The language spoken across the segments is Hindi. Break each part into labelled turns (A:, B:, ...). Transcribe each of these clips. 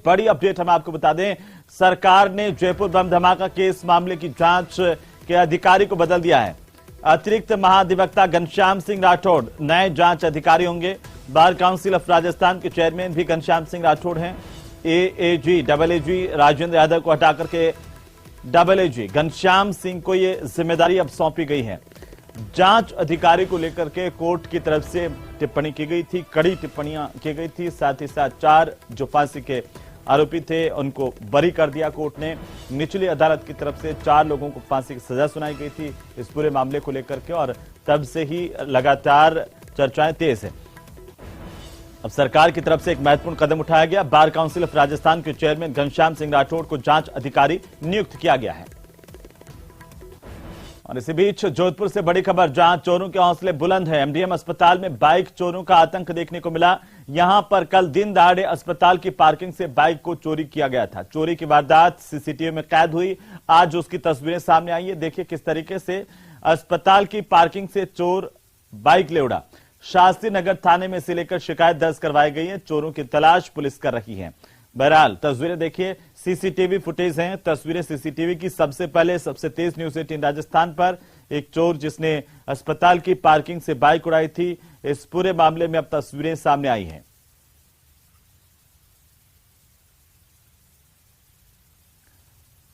A: बड़ी अपडेट हम आपको बता दें, सरकार ने जयपुर बम धमाका केस मामले की जांच के अधिकारी को बदल दिया है। अतिरिक्त महाधिवक्ता घनश्याम सिंह राठौड़ नए जांच अधिकारी होंगे। बार काउंसिल ऑफ राजस्थान के चेयरमैन भी घनश्याम सिंह राठौड़ हैं। एएजी राजेंद्र यादव को हटाकर के एएजी घनश्याम सिंह को ये जिम्मेदारी अब सौंपी गई है। जांच अधिकारी को लेकर के कोर्ट की तरफ से टिप्पणी की गई थी, कड़ी टिप्पणियां की गई थी। साथ ही साथ 4 जो फांसी के आरोपी थे उनको बरी कर दिया कोर्ट ने। निचली अदालत की तरफ से 4 लोगों को फांसी की सजा सुनाई गई थी इस पूरे मामले को लेकर के, और तब से ही लगातार चर्चाएं तेज है। अब सरकार की तरफ से एक महत्वपूर्ण कदम उठाया गया। बार काउंसिल ऑफ राजस्थान के चेयरमैन घनश्याम सिंह राठौड़ को जांच अधिकारी नियुक्त किया गया है। और इसी बीच जोधपुर से बड़ी खबर, जहां चोरों के हौसले बुलंद है। एमडीएम अस्पताल में बाइक चोरों का आतंक देखने को मिला। यहां पर कल दिन दहाड़े अस्पताल की पार्किंग से बाइक को चोरी किया गया था। चोरी की वारदात सीसीटीवी में कैद हुई। आज उसकी तस्वीरें सामने आई है। देखिए किस तरीके से अस्पताल की पार्किंग से चोर बाइक ले उड़ा। शास्त्री नगर थाने में इसे लेकर शिकायत दर्ज करवाई गई है। चोरों की तलाश पुलिस कर रही है। बहरहाल तस्वीरें देखिए, सीसीटीवी फुटेज हैं। तस्वीरें सीसीटीवी की। सबसे पहले सबसे तेज न्यूज 18 राजस्थान पर एक चोर जिसने अस्पताल की पार्किंग से बाइक उड़ाई थी, इस पूरे मामले में अब तस्वीरें सामने आई हैं।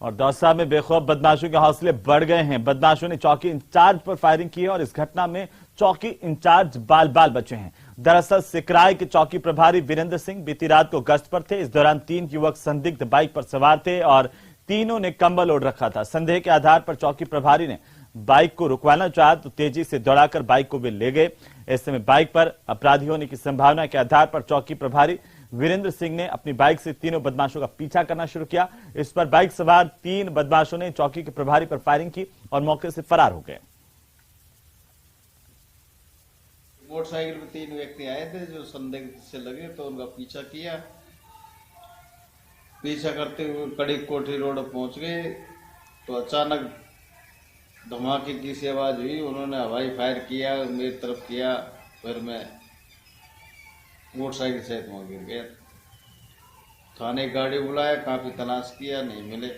A: और दौसा में बेखौफ बदमाशों के हौसले बढ़ गए हैं। बदमाशों ने चौकी इंचार्ज पर फायरिंग की है और इस घटना में चौकी इंचार्ज बाल बाल बचे हैं। दरअसल सिकराय के चौकी प्रभारी वीरेंद्र सिंह बीती रात को गश्त पर थे। इस दौरान 3 युवक संदिग्ध बाइक पर सवार थे और तीनों ने कंबल ओढ़ रखा था। संदेह के आधार पर चौकी प्रभारी ने बाइक को रुकवाना चाहा तो तेजी से दौड़ाकर बाइक को वे ले गए। ऐसे में बाइक पर अपराधी होने की संभावना के आधार पर चौकी प्रभारी वीरेंद्र सिंह ने अपनी बाइक से तीनों बदमाशों का पीछा करना शुरू किया। इस पर बाइक सवार 3 बदमाशों ने चौकी के प्रभारी पर फायरिंग की और मौके से फरार हो गए।
B: मोटरसाइकिल पे 3 व्यक्ति आए थे जो संदिग्ध से लगे तो उनका पीछा किया। पीछा करते हुए कड़ी कोठी रोड पहुंच गए तो अचानक धमाके की सी आवाज हुई। उन्होंने हवाई फायर किया, मेरी तरफ किया, फिर मैं मोटरसाइकिल सहित वहां गिर गया। थाने गाड़ी बुलाया, काफी तलाश किया, नहीं मिले।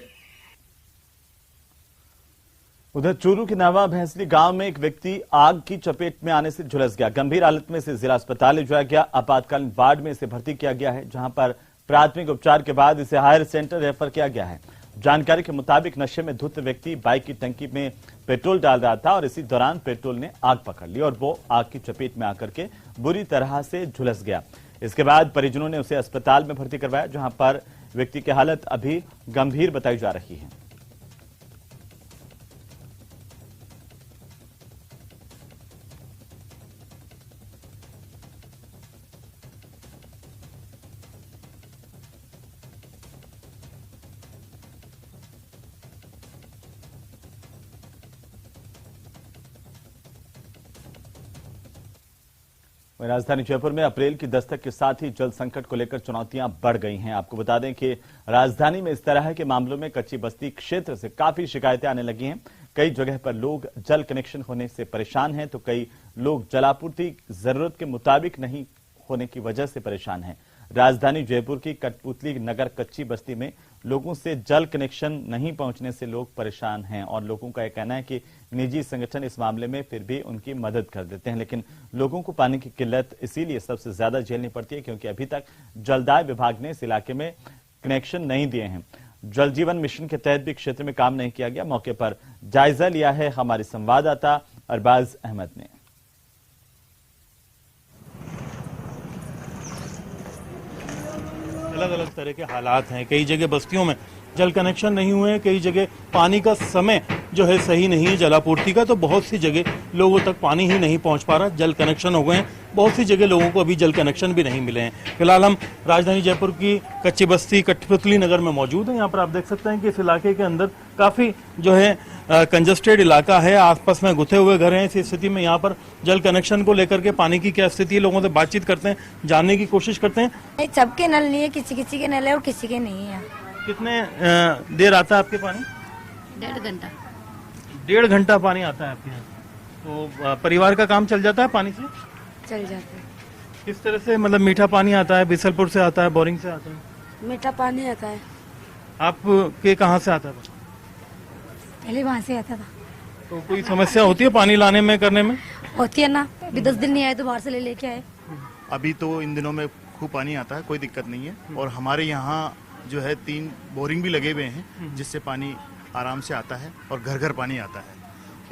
A: उधर चूरू के नवा भैंसली गांव में एक व्यक्ति आग की चपेट में आने से झुलस गया। गंभीर हालत में इसे जिला अस्पताल ले जाया गया। आपातकालीन वार्ड में इसे भर्ती किया गया है, जहां पर प्राथमिक उपचार के बाद इसे हायर सेंटर रेफर किया गया है। जानकारी के मुताबिक नशे में धुत व्यक्ति बाइक की टंकी में पेट्रोल डाल रहा था और इसी दौरान पेट्रोल ने आग पकड़ ली और वो आग की चपेट में आकर के बुरी तरह से झुलस गया। इसके बाद परिजनों ने उसे अस्पताल में भर्ती करवाया, जहां पर व्यक्ति की हालत अभी गंभीर बताई जा रही है। राजधानी जयपुर में अप्रैल की दस्तक के साथ ही जल संकट को लेकर चुनौतियां बढ़ गई हैं। आपको बता दें कि राजधानी में इस तरह के मामलों में कच्ची बस्ती क्षेत्र से काफी शिकायतें आने लगी हैं। कई जगह पर लोग जल कनेक्शन होने से परेशान हैं तो कई लोग जलापूर्ति जरूरत के मुताबिक नहीं होने की वजह से परेशान हैं। राजधानी जयपुर की कठपुतली नगर कच्ची बस्ती में लोगों से जल कनेक्शन नहीं पहुंचने से लोग परेशान हैं और लोगों का यह कहना है कि निजी संगठन इस मामले में फिर भी उनकी मदद कर देते हैं, लेकिन लोगों को पानी की किल्लत इसीलिए सबसे ज्यादा झेलनी पड़ती है क्योंकि अभी तक जलदाय विभाग ने इस इलाके में कनेक्शन नहीं दिए हैं। जल जीवन मिशन के तहत भी क्षेत्र में काम नहीं किया गया। मौके पर जायजा लिया है हमारे संवाददाता अरबाज अहमद ने।
C: अलग अलग तरह के हालात हैं। कई जगह बस्तियों में जल कनेक्शन नहीं हुए हैं, कई जगह पानी का समय जो है सही नहीं है जलापूर्ति का, तो बहुत सी जगह लोगों तक पानी ही नहीं पहुंच पा रहा। जल कनेक्शन हो गए हैं, बहुत सी जगह लोगों को अभी जल कनेक्शन भी नहीं मिले हैं। फिलहाल हम राजधानी जयपुर की कच्ची बस्ती कठपुतली नगर में मौजूद हैं। यहाँ पर आप देख सकते हैं कि इस इलाके के अंदर काफी जो है कंजस्टेड इलाका है, आसपास में गुथे हुए घर हैं। इस स्थिति में यहाँ पर जल कनेक्शन को लेकर के पानी की क्या स्थिति है, लोगों से बातचीत करते हैं, जानने की कोशिश करते हैं।
D: सबके नल नहीं है, किसी किसी के नल है और किसी के नहीं है।
C: कितने देर आता है आपके पानी?
D: 1.5 घंटा।
C: 1.5 घंटा पानी आता है आपके यहाँ? तो परिवार का काम चल जाता है पानी से?
D: चल जाता है।
C: किस तरह से, मतलब मीठा पानी आता है, बिसलपुर से आता है, बोरिंग से आता है?
E: मीठा पानी आता है।
C: आप के कहाँ से आता था?
D: पहले वहाँ से आता था।
C: तो कोई समस्या होती है पानी लाने में करने में?
D: होती है ना, अभी 10 दिन नहीं आए तो बाहर से लेके आए।
F: अभी तो इन दिनों में खूब पानी आता है, कोई दिक्कत नहीं है। और हमारे यहाँ जो है 3 बोरिंग भी लगे हुए हैं जिससे पानी आराम से आता है और घर घर पानी आता है।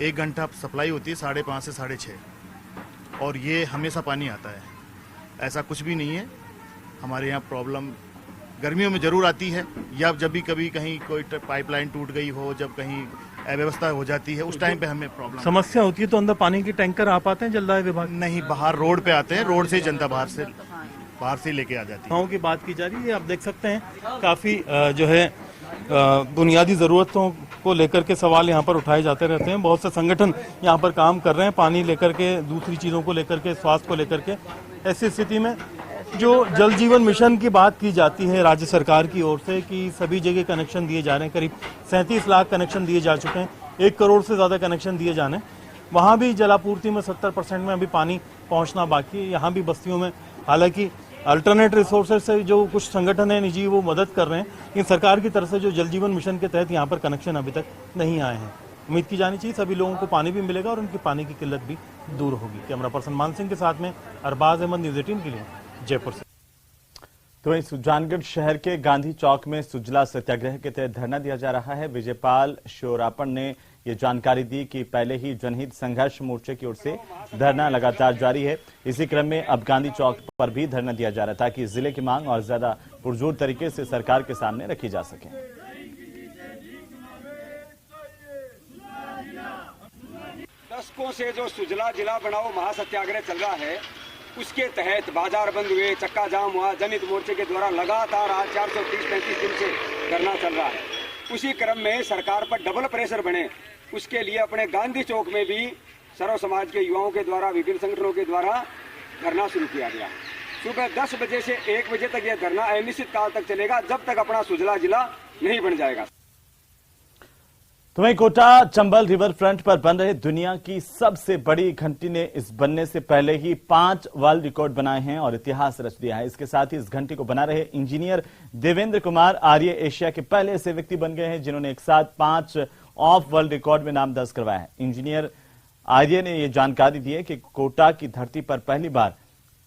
F: 1 घंटा सप्लाई होती है 5:30 से 6:30 और ये हमेशा पानी आता है, ऐसा कुछ भी नहीं है। हमारे यहाँ प्रॉब्लम गर्मियों में जरूर आती है या जब भी कभी कहीं कोई पाइपलाइन टूट गई हो, जब कहीं अव्यवस्था हो जाती है उस टाइम पे हमें प्रॉब्लम
C: समस्या होती है। तो अंदर पानी के टैंकर आ पाते हैं जलदाय विभाग?
F: नहीं, बाहर रोड पे आते हैं, रोड से ही जनता बाहर से लेके आ जाती है।
C: गाँव की बात की जा रही है, आप देख सकते हैं काफी जो है बुनियादी जरूरतों को लेकर के सवाल यहाँ पर उठाए जाते रहते हैं। बहुत से संगठन यहाँ पर काम कर रहे हैं पानी लेकर के, दूसरी चीजों को लेकर के, स्वास्थ्य को लेकर के। ऐसी स्थिति में जो जल जीवन मिशन की बात की जाती है राज्य सरकार की ओर से कि सभी जगह कनेक्शन दिए जा रहे हैं, करीब 37 लाख कनेक्शन दिए जा चुके हैं, 1 करोड़ से ज्यादा कनेक्शन दिए जाने, वहां भी जलापूर्ति में 70% में अभी पानी पहुंचना बाकी है। यहाँ भी बस्तियों में हालांकि अल्टरनेट रिसोर्सेज से जो कुछ संगठन है निजी वो मदद कर रहे हैं, लेकिन सरकार की तरफ से जो जल जीवन मिशन के तहत यहाँ पर कनेक्शन अभी तक नहीं आए हैं। उम्मीद की जानी चाहिए सभी लोगों को पानी भी मिलेगा और उनकी पानी की किल्लत भी दूर होगी। कैमरा पर्सन मान सिंह के साथ में अरबाज अहमद, न्यूज 18 के लिए जयपुर से।
A: तो वहीं सुजानगढ़ शहर के गांधी चौक में सुजला सत्याग्रह के तहत धरना दिया जा रहा है। विजयपाल शोरापन ने ये जानकारी दी कि पहले ही जनहित संघर्ष मोर्चे की ओर से धरना लगातार जारी है। इसी क्रम में अब गांधी चौक पर भी धरना दिया जा रहा था कि जिले की मांग और ज्यादा पुरजोर तरीके से सरकार के सामने रखी जा सके।
G: दशकों से जो सुजला जिला बनाओ महासत्याग्रह चल रहा है उसके तहत बाजार बंद हुए, चक्का जाम हुआ, जनहित मोर्चे के द्वारा लगातार आज 430-35 दिन से धरना चल रहा है। उसी क्रम में सरकार पर डबल प्रेशर बने, उसके लिए अपने गांधी चौक में भी सर्व समाज के युवाओं के द्वारा, विभिन्न संगठनों के द्वारा धरना शुरू किया गया। सुबह 10 बजे से 1 बजे तक यह धरना अनिश्चित काल तक चलेगा, जब तक अपना सुजला जिला नहीं बन जाएगा।
A: तो वहीं कोटा चंबल रिवर फ्रंट पर बन रहे दुनिया की सबसे बड़ी घंटी ने इस बनने से पहले ही 5 वर्ल्ड रिकॉर्ड बनाए हैं और इतिहास रच दिया है। इसके साथ ही इस घंटी को बना रहे इंजीनियर देवेंद्र कुमार आर्य एशिया के पहले ऐसे व्यक्ति बन गए हैं जिन्होंने एक साथ 5 ऑफ वर्ल्ड रिकॉर्ड में नाम दर्ज करवाया है। इंजीनियर आर्य ने यह जानकारी दी है कि कोटा की धरती पर पहली बार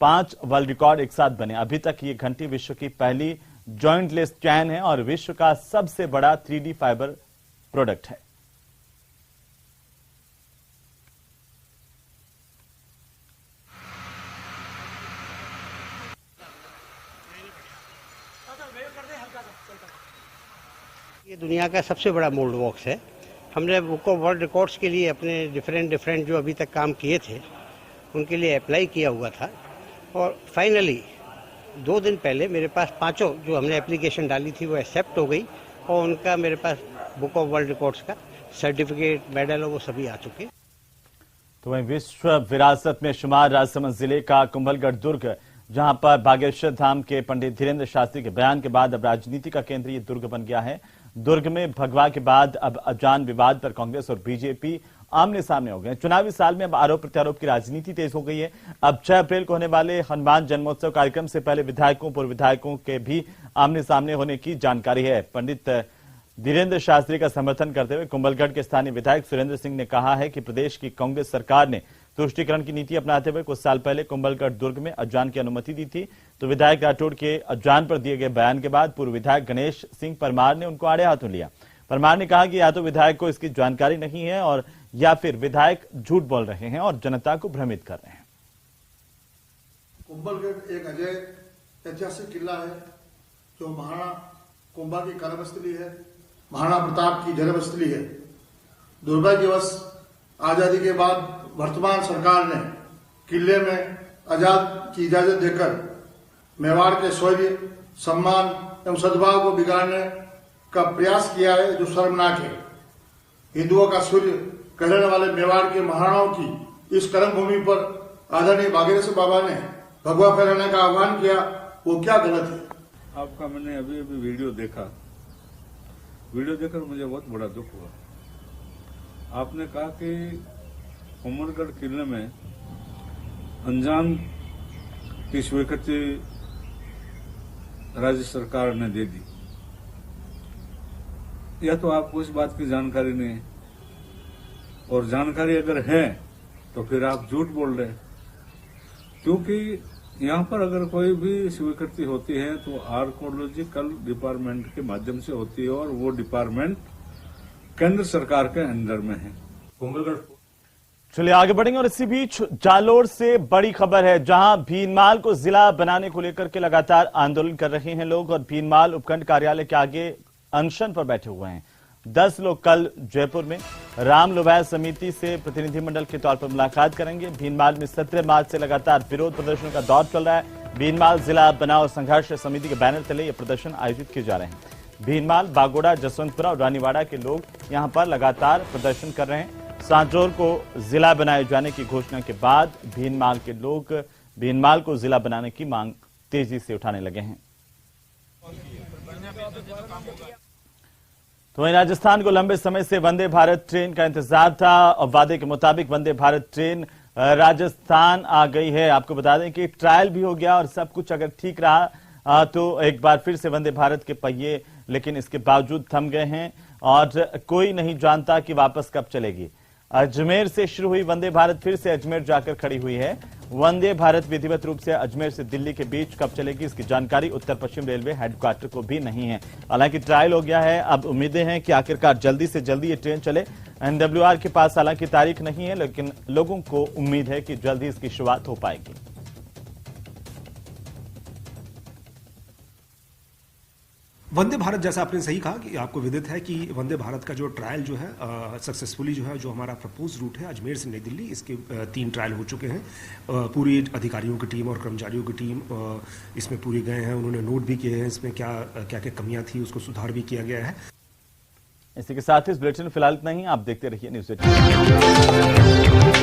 A: 5 वर्ल्ड रिकॉर्ड एक साथ बने। अभी तक ये घंटी विश्व की पहली जॉइंटलेस चैन है और विश्व का सबसे बड़ा 3D फाइबर प्रोडक्ट है।
H: ये दुनिया का सबसे बड़ा मोल्ड बॉक्स है। हमने बुक ऑफ वर्ल्ड रिकॉर्ड्स के लिए अपने डिफरेंट जो अभी तक काम किए थे उनके लिए अप्लाई किया हुआ था और फाइनली 2 दिन पहले मेरे पास 5 जो हमने एप्लीकेशन डाली थी वो एक्सेप्ट हो गई और उनका मेरे पास बुक ऑफ वर्ल्ड रिकॉर्ड्स का सर्टिफिकेट, मेडल वो सभी आ चुके।
A: तो वहीं विश्व विरासत में शुमार राजसमंद जिले का कुंभलगढ़ दुर्ग, जहां पर बागेश्वर धाम के पंडित धीरेन्द्र शास्त्री के बयान के बाद अब राजनीति का केंद्र ये दुर्ग बन गया है। दुर्ग में भगवा के बाद अब अजान विवाद पर कांग्रेस और बीजेपी आमने सामने हो गए। चुनावी साल में अब आरोप प्रत्यारोप की राजनीति तेज हो गई है। अब 6 अप्रैल को होने वाले हनुमान जन्मोत्सव कार्यक्रम से पहले विधायकों, पूर्व विधायकों के भी आमने सामने होने की जानकारी है। पंडित धीरेन्द्र शास्त्री का समर्थन करते हुए कुंभलगढ़ के स्थानीय विधायक सुरेंद्र सिंह ने कहा है कि प्रदेश की कांग्रेस सरकार ने तुष्टीकरण की नीति अपनाते हुए कुछ साल पहले कुंभलगढ़ दुर्ग में अजान की अनुमति दी थी। तो विधायक राठौड़ के अजान पर दिए गए बयान के बाद पूर्व विधायक गणेश सिंह परमार ने उनको आड़े हाथों लिया। परमार ने कहा कि या तो विधायक को इसकी जानकारी नहीं है और या फिर विधायक झूठ बोल रहे हैं और जनता को भ्रमित कर रहे हैं।
I: कुंभलगढ़ एक अजय ऐतिहासिक किला है जो महाराणा कुंभा की कर्मस्थली है, महाराणा प्रताप की जन्मस्थली है। दुर्भाग्यवश आजादी के बाद वर्तमान सरकार ने किले में आजाद की इजाजत देकर मेवाड़ के शौर्य, सम्मान एवं सद्भाव को बिगाड़ने का प्रयास किया है, जो शर्मनाक है। हिंदुओं का सूर्य कहलाने वाले मेवाड़ के महाराणाओं की इस कर्मभूमि पर आदरणीय बागेश्वर बाबा ने भगवा फहराने का आह्वान किया, वो क्या गलत है?
J: आपका मैंने अभी वीडियो देखा, वीडियो देखकर मुझे बहुत बड़ा दुख हुआ। आपने कहा कि कुंभलगढ़ किले में अनजान की स्वीकृति राज्य सरकार ने दे दी, या तो आपको इस बात की जानकारी नहीं है, और जानकारी अगर है तो फिर आप झूठ बोल रहे हैं। क्योंकि यहाँ पर अगर कोई भी स्वीकृति होती है तो आर्कोलॉजिकल डिपार्टमेंट के माध्यम से होती है, और वो डिपार्टमेंट केंद्र सरकार के अंडर में है। कुंभलगढ़।
A: चलिए आगे बढ़ेंगे, और इसी बीच जालोर से बड़ी खबर है, जहां भीनमाल को जिला बनाने को लेकर के लगातार आंदोलन कर रहे हैं लोग, और भीनमाल उपखंड कार्यालय के आगे अनशन पर बैठे हुए हैं। 10 लोग कल जयपुर में राम लोभाया समिति से प्रतिनिधिमंडल के तौर पर मुलाकात करेंगे। भीनमाल में 17 मार्च से लगातार विरोध प्रदर्शन का दौर चल रहा है। भीनमाल जिला बनाओ संघर्ष समिति के बैनर तले ये प्रदर्शन आयोजित किए जा रहे हैं। भीनमाल, बागोड़ा, जसवंतपुरा और रानीवाड़ा के लोग यहां पर लगातार प्रदर्शन कर रहे हैं। सांजौर को जिला बनाए जाने की घोषणा के बाद भीनमाल के लोग भीनमाल को जिला बनाने की मांग तेजी से उठाने लगे हैं। तो वहीं राजस्थान को लंबे समय से वंदे भारत ट्रेन का इंतजार था, और वादे के मुताबिक वंदे भारत ट्रेन राजस्थान आ गई है। आपको बता दें कि ट्रायल भी हो गया, और सब कुछ अगर ठीक रहा तो एक बार फिर से वंदे भारत के पहिए, लेकिन इसके बावजूद थम गए हैं, और कोई नहीं जानता कि वापस कब चलेगी। अजमेर से शुरू हुई वंदे भारत फिर से अजमेर जाकर खड़ी हुई है। वंदे भारत विधिवत रूप से अजमेर से दिल्ली के बीच कब चलेगी, इसकी जानकारी उत्तर पश्चिम रेलवे हेडक्वार्टर को भी नहीं है। हालांकि ट्रायल हो गया है, अब उम्मीदें हैं कि आखिरकार जल्दी से जल्दी ये ट्रेन चले। एनडब्ल्यूआर के पास हालांकि तारीख नहीं है, लेकिन लोगों को उम्मीद है कि जल्दी इसकी शुरुआत हो पाएगी।
E: वंदे भारत, जैसा आपने सही कहा कि आपको विदित है कि वंदे भारत का जो ट्रायल जो है सक्सेसफुली जो है, जो हमारा प्रपोज रूट है अजमेर से नई दिल्ली, इसके 3 ट्रायल हो चुके हैं। पूरी अधिकारियों की टीम और कर्मचारियों की टीम इसमें पूरे गए हैं, उन्होंने नोट भी किए हैं इसमें क्या क्या क्या कमियां थी, उसको सुधार भी किया गया है।
A: इसी के साथ इस बुलेटिन फिलहाल इतना ही। आप देखते रहिए न्यूज़ 18।